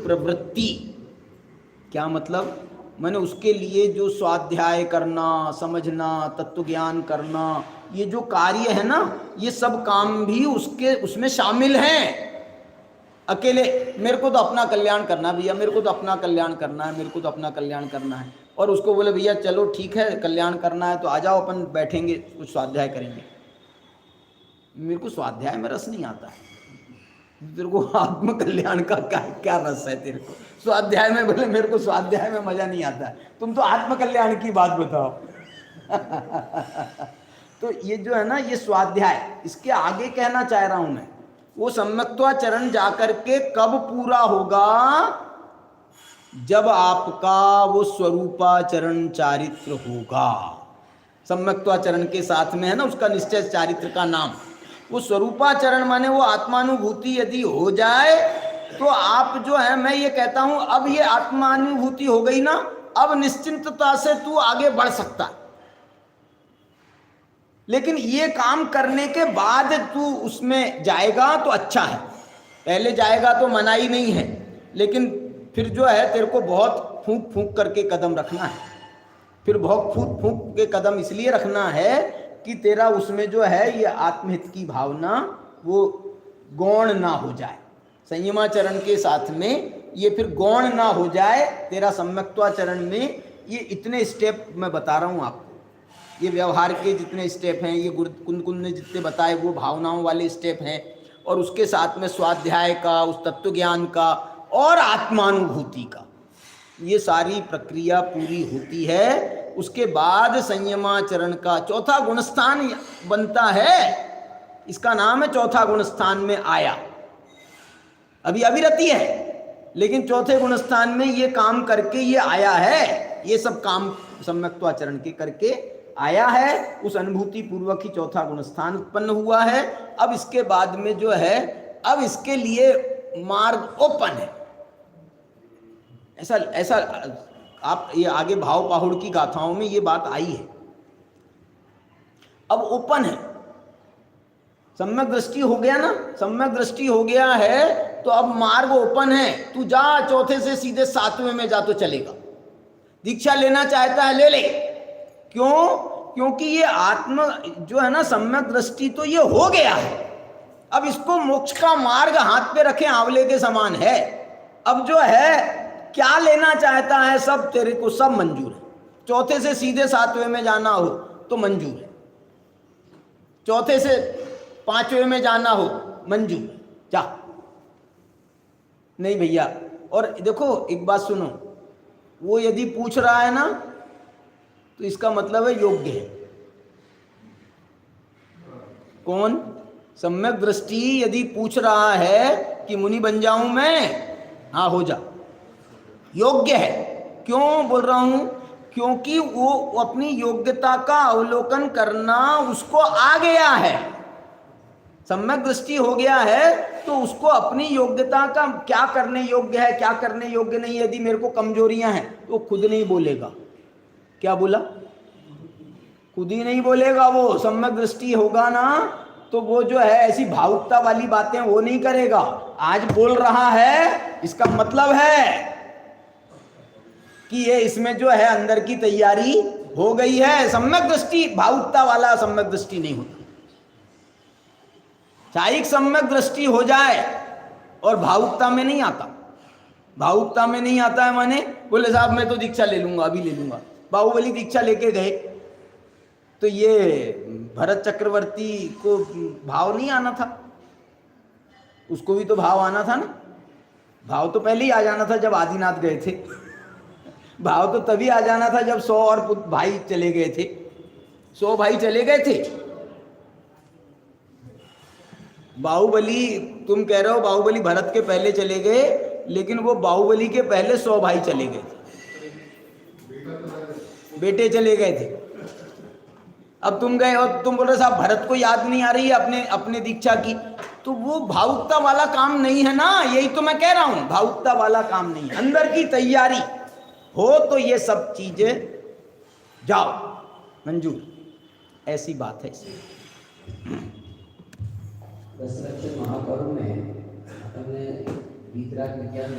प्रवृत्ति। क्या मतलब? मैंने उसके लिए जो स्वाध्याय करना, समझना, तत्व ज्ञान करना, ये जो कार्य है ना, ये सब काम भी उसमें शामिल हैं। अकेले मेरे को तो अपना कल्याण करना है भैया, मेरे को तो अपना कल्याण करना है, मेरे को तो अपना कल्याण करना है, और उसको बोले भैया चलो ठीक है कल्याण करना है तो आ जाओ अपन बैठेंगे कुछ स्वाध्याय करेंगे। मेरे को स्वाध्याय में रस नहीं आता है। तेरे को आत्म कल्याण का क्या क्या रस है तेरे को? स्वाध्याय में बोले मेरे को स्वाध्याय में मजा नहीं आता है, तुम तो आत्म कल्याण की बात बताओ। तो ये जो है ना, ये स्वाध्याय, इसके आगे कहना चाह रहा हूं मैं, वो सम्यक्त्वाचरण जाकर के कब पूरा होगा? जब आपका वो स्वरूपाचरण चारित्र होगा। सम्यक्त्वाचरण के साथ में है ना उसका निश्चय चारित्र का नाम। वो स्वरूपाचरण माने वो आत्मानुभूति यदि हो जाए तो आप जो है, मैं ये कहता हूं अब ये आत्मानुभूति हो गई ना, अब निश्चिंतता से तू आगे बढ़ सकता है। लेकिन ये काम करने के बाद तू उसमें जाएगा तो अच्छा है, पहले जाएगा तो मनाही नहीं है, लेकिन फिर जो है तेरे को बहुत फूंक फूंक करके कदम रखना है। फिर बहुत फूंक फूंक के कदम इसलिए रखना है कि तेरा उसमें जो है ये आत्महित की भावना वो गौण ना हो जाए। संयमाचरण के साथ में ये फिर गौण ना हो जाए तेरा सम्यक्त्वाचरण में। ये इतने स्टेप मैं बता रहा हूँ आपको, ये व्यवहार के जितने स्टेप हैं, ये कुंद ने जितने बताए वो भावनाओं वाले स्टेप हैं, और उसके साथ में स्वाध्याय का, उस तत्व ज्ञान का और आत्मानुभूति का, ये सारी प्रक्रिया पूरी होती है। उसके बाद संयमाचरण का चौथा गुणस्थान बनता है, इसका नाम है चौथा गुणस्थान में आया। अभी अविरति है, लेकिन चौथे गुणस्थान में ये काम करके ये आया है, ये सब काम सम्यक्त्वाचरण के करके आया है। उस अनुभूति पूर्वक ही चौथा गुणस्थान उत्पन्न हुआ है। अब इसके बाद में जो है, अब इसके लिए मार्ग ओपन है। ऐसा आप ये आगे भाव पाहुड़ की गाथाओं में ये बात आई है। अब ओपन है, सम्यक दृष्टि हो गया ना, सम्यक दृष्टि हो गया है तो अब मार्ग ओपन है। तू जा चौथे से सीधे सातवें में जा तो चलेगा। दीक्षा लेना चाहता है ले ले। क्यों? क्योंकि ये आत्म जो है ना, सम्यक दृष्टि तो ये हो गया है। अब इसको मोक्ष का मार्ग हाथ पे रखे आंवले के समान है। अब जो है क्या लेना चाहता है सब तेरे को सब मंजूर है। चौथे से सीधे सातवें में जाना हो तो मंजूर है, चौथे से पांचवें में जाना हो मंजूर, जा। नहीं भैया, और देखो एक बात सुनो, वो यदि पूछ रहा है ना तो इसका मतलब है योग्य है। कौन? सम्यक दृष्टि यदि पूछ रहा है कि मुनि बन जाऊं मैं, हाँ हो जा, योग्य है। क्यों बोल रहा हूं? क्योंकि वो अपनी योग्यता का अवलोकन करना उसको आ गया है। सम्यक दृष्टि हो गया है तो उसको अपनी योग्यता का, क्या करने योग्य है क्या करने योग्य नहीं, यदि मेरे को कमजोरियां हैं तो खुद नहीं बोलेगा। क्या बोला? खुद ही नहीं बोलेगा। वो सम्यक दृष्टि होगा ना तो वो जो है ऐसी भावुकता वाली बातें वो नहीं करेगा। आज बोल रहा है इसका मतलब है कि ये इसमें जो है अंदर की तैयारी हो गई है। सम्यक दृष्टि भावुकता वाला सम्यक दृष्टि नहीं होता। चाहे सम्यक दृष्टि हो जाए और भावुकता में नहीं आता। भावुकता में नहीं आता है माने बोले साहब मैं तो दीक्षा ले लूंगा, अभी ले लूंगा। बाहुबली दीक्षा लेके गए तो ये भरत चक्रवर्ती को भाव नहीं आना था, उसको भी तो भाव आना था ना। भाव तो पहले ही आ जाना था जब आदिनाथ गए थे। भाव तो तभी आ जाना था जब 100 और भाई चले गए थे। 100 भाई चले गए थे। बाहुबली, तुम कह रहे हो बाहुबली भरत के पहले चले गए, लेकिन वो बाहुबली के पहले 100 भाई चले गए थे, बेटे चले गए थे। अब तुम गए और तुम बोल रहे साहब भरत को याद नहीं आ रही है अपने दीक्षा की, तो वो भावुकता वाला काम नहीं है ना। यही तो मैं कह रहा हूं, भावुकता वाला काम नहीं है। अंदर की तैयारी हो तो ये सब चीजें जाओ मंजूर, ऐसी बात है इसमें। दशरथ महापर्व में अपने वीतराग विज्ञान